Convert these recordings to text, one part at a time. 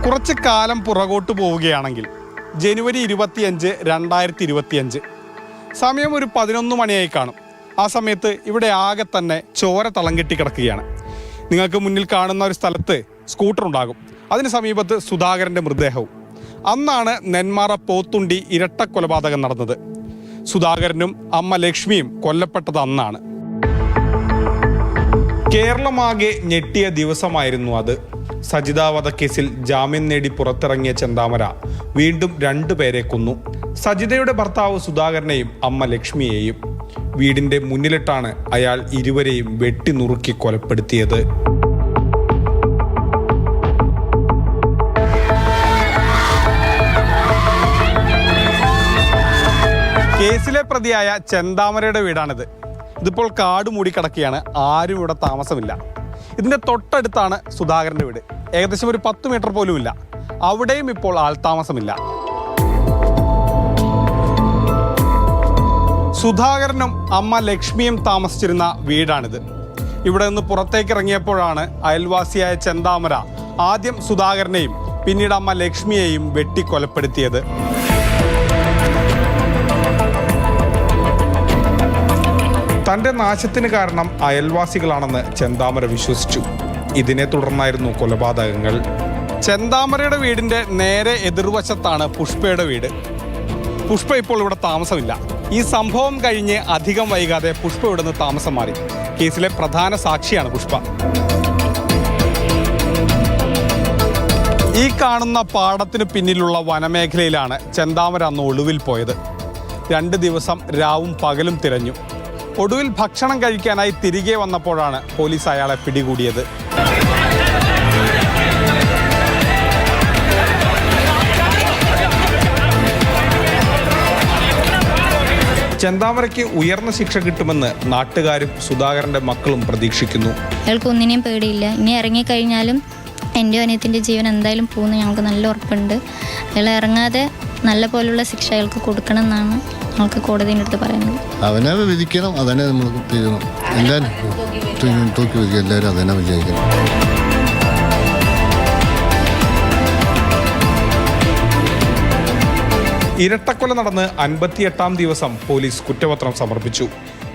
കുറച്ച് കാലം പുറകോട്ട് പോവുകയാണെങ്കിൽ ജനുവരി 25, 2025 സമയം ഒരു 11 മണിയായി കാണും. ആ സമയത്ത് ഇവിടെ ആകെ തന്നെ ചോര തളം കെട്ടി കിടക്കുകയാണ്. നിങ്ങൾക്ക് മുന്നിൽ കാണുന്ന ഒരു സ്ഥലത്ത് സ്കൂട്ടർ ഉണ്ടാകും. അതിന് സമീപത്ത് സുധാകരൻ്റെ മൃതദേഹവും. അന്നാണ് നെന്മാറ പോത്തുണ്ടി ഇരട്ട കൊലപാതകം നടന്നത്. സുധാകരനും അമ്മ ലക്ഷ്മിയും കൊല്ലപ്പെട്ടത് അന്നാണ്. കേരളമാകെ ഞെട്ടിയ ദിവസമായിരുന്നു അത്. സജിത വധക്കേസിൽ ജാമ്യം നേടി പുറത്തിറങ്ങിയ ചെന്താമര വീണ്ടും 2 പേരെ കൊന്നു. സജിതയുടെ ഭർത്താവ് സുധാകരനെയും അമ്മ ലക്ഷ്മിയെയും. വീടിന്റെ മുന്നിലിട്ടാണ് അയാൾ ഇരുവരെയും വെട്ടിനുറുക്കി കൊലപ്പെടുത്തിയത്. കേസിലെ പ്രതിയായ ചെന്താമരയുടെ വീടാണിത്. ഇതിപ്പോൾ കാട് മൂടിക്കിടക്കുകയാണ്. ആരും ഇവിടെ താമസമില്ല. ഇതിന്റെ തൊട്ടടുത്താണ് സുധാകരന്റെ വീട്. ഏകദേശം ഒരു 10 മീറ്റർ പോലും ഇല്ല. അവിടെയും ഇപ്പോൾ ആൾതാമസമില്ല. സുധാകരനും അമ്മ ലക്ഷ്മിയും താമസിച്ചിരുന്ന വീടാണിത്. ഇവിടെ നിന്ന് പുറത്തേക്ക് ഇറങ്ങിയപ്പോഴാണ് അയൽവാസിയായ ചെന്താമര ആദ്യം സുധാകരനെയും പിന്നീട് അമ്മ ലക്ഷ്മിയെയും വെട്ടിക്കൊലപ്പെടുത്തിയത്. തന്റെ നാശത്തിന് കാരണം അയൽവാസികളാണെന്ന് ചെന്താമര വിശ്വസിച്ചു. ഇതിനെ തുടർന്നായിരുന്നു കൊലപാതകങ്ങൾ. ചെന്താമരയുടെ വീടിന്റെ നേരെ എതിർവശത്താണ് പുഷ്പയുടെ വീട്. പുഷ്പ ഇപ്പോൾ ഇവിടെ താമസമില്ല. ഈ സംഭവം കഴിഞ്ഞ് അധികം വൈകാതെ പുഷ്പ ഇവിടെ നിന്ന് താമസം മാറി. കേസിലെ പ്രധാന സാക്ഷിയാണ് പുഷ്പ. ഈ കാണുന്ന പാടത്തിന് പിന്നിലുള്ള വനമേഖലയിലാണ് ചെന്താമര അന്ന് ഒളിവിൽ പോയത്. 2 ദിവസം രാവും പകലും തിരഞ്ഞു. ഒടുവിൽ ഭക്ഷണം കഴിക്കാനായി തിരികെ വന്നപ്പോഴാണ് പോലീസ് അയാളെ പിടികൂടിയത്. ചെന്താമരയ്ക്ക് ഉയർന്ന ശിക്ഷ കിട്ടുമെന്ന് നാട്ടുകാരും സുധാകരന്റെ മക്കളും പ്രതീക്ഷിക്കുന്നു. അയാൾക്ക് ഒന്നിനെയും പേടിയില്ല. ഇനി ഇറങ്ങിക്കഴിഞ്ഞാലും എൻ്റെ അനിയത്തിൻ്റെ ജീവൻ എന്തായാലും പോകുന്നു ഞങ്ങൾക്ക് നല്ല ഉറപ്പുണ്ട്. അയാൾ ഇറങ്ങാതെ നല്ല പോലുള്ള ശിക്ഷ അയാൾക്ക് കൊടുക്കണം എന്നാണ് നമുക്ക് കോടതിയുടെ അടുത്ത് പറയുന്നത്. അവനെ വിധിക്കണം, അതന്നെ നമ്മൾ ചെയ്യണം. എല്ലാവരും തൂക്കി വിധിക്കും, എല്ലാവരും അതന്നെ വിജയിക്കണം. ഇരട്ടക്കൊല നടന്ന് 58ാം ദിവസം പോലീസ് കുറ്റപത്രം സമർപ്പിച്ചു.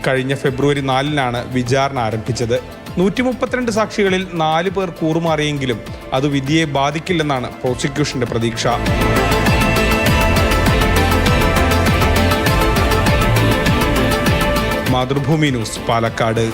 കഴിഞ്ഞ ഫെബ്രുവരി 4-നാണ് വിചാരണ ആരംഭിച്ചത്. 132 സാക്ഷികളിൽ 4 പേർ കൂറുമാറിയെങ്കിലും അത് വിധിയെ ബാധിക്കില്ലെന്നാണ് പ്രോസിക്യൂഷന്റെ പ്രതീക്ഷ. മാതൃഭൂമി ന്യൂസ്, പാലക്കാട്.